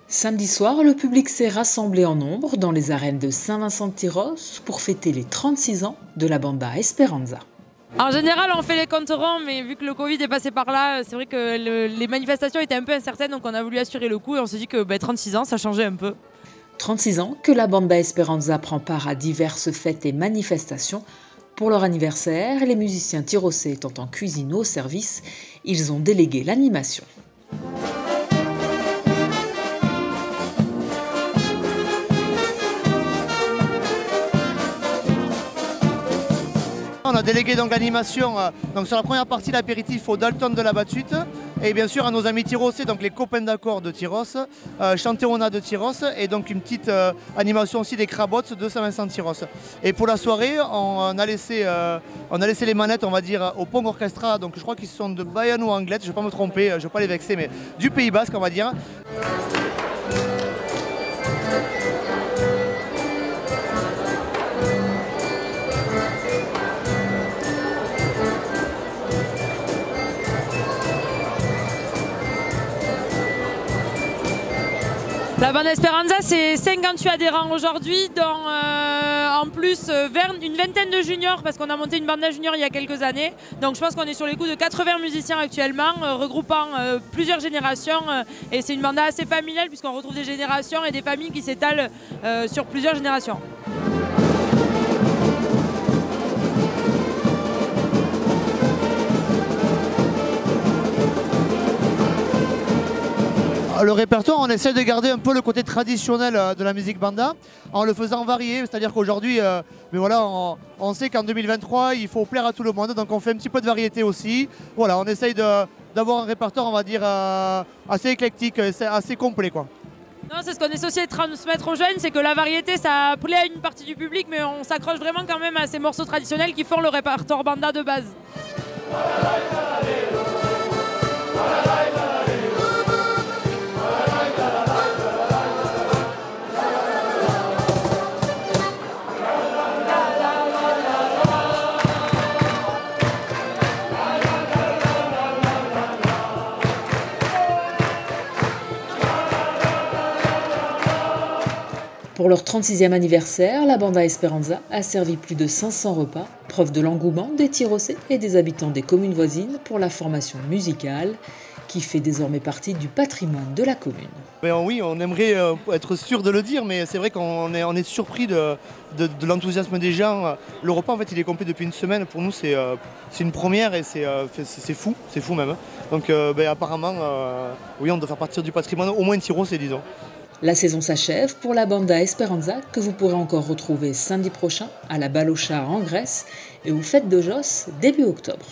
Samedi soir, le public s'est rassemblé en nombre dans les arènes de Saint-Vincent-de-Tyrosse pour fêter les 36 ans de la banda Esperanza. En général, on fait les comptes ronds, mais vu que le Covid est passé par là, c'est vrai que les manifestations étaient un peu incertaines, donc on a voulu assurer le coup et on s'est dit que 36 ans, ça changeait un peu. 36 ans que la banda Esperanza prend part à diverses fêtes et manifestations. Pour leur anniversaire, les musiciens tyrossais étant en cuisine ou au service, ils ont délégué l'animation. On a délégué donc l'animation sur la première partie l'apéritif au Dalton de la Batte-Suite et bien sûr à nos amis tyrossais, donc les copains d'accord de Tyrosse, Chanteona de Tyrosse et donc une petite animation aussi des Crabots de Saint-Vincent-de-Tyrosse. Et pour la soirée, on a laissé les manettes, on va dire, au Pong Orchestra, donc je crois qu'ils sont de Bayonne ou Anglette, je ne vais pas me tromper, je ne vais pas les vexer, mais du Pays Basque on va dire. La bande Esperanza, c'est 58 adhérents aujourd'hui, dont en plus une vingtaine de juniors, parce qu'on a monté une banda junior il y a quelques années. Donc je pense qu'on est sur les coups de 80 musiciens actuellement, regroupant plusieurs générations. Et c'est une banda assez familiale, puisqu'on retrouve des générations et des familles qui s'étalent sur plusieurs générations. Le répertoire, on essaie de garder un peu le côté traditionnel de la musique banda en le faisant varier, c'est-à-dire qu'aujourd'hui, on sait qu'en 2023, il faut plaire à tout le monde, donc on fait un petit peu de variété aussi. Voilà, on essaye d'avoir un répertoire, on va dire, assez éclectique, assez complet, quoi. Non, c'est ce qu'on est censé transmettre aux jeunes, c'est que la variété, ça plaît à une partie du public, mais on s'accroche vraiment quand même à ces morceaux traditionnels qui font le répertoire banda de base. Pour leur 36e anniversaire, la banda Esperanza a servi plus de 500 repas, preuve de l'engouement des Tyrossais et des habitants des communes voisines pour la formation musicale, qui fait désormais partie du patrimoine de la commune. Oui, on aimerait être sûr de le dire, mais c'est vrai qu'on est surpris de l'enthousiasme des gens. Le repas, en fait, il est complet depuis une semaine. Pour nous, c'est une première et c'est fou même. Donc apparemment, oui, on doit faire partie du patrimoine, au moins tyrossais, disons. La saison s'achève pour la banda Esperanza, que vous pourrez encore retrouver samedi prochain à la Balocha en Grèce et aux Fêtes de Josse début octobre.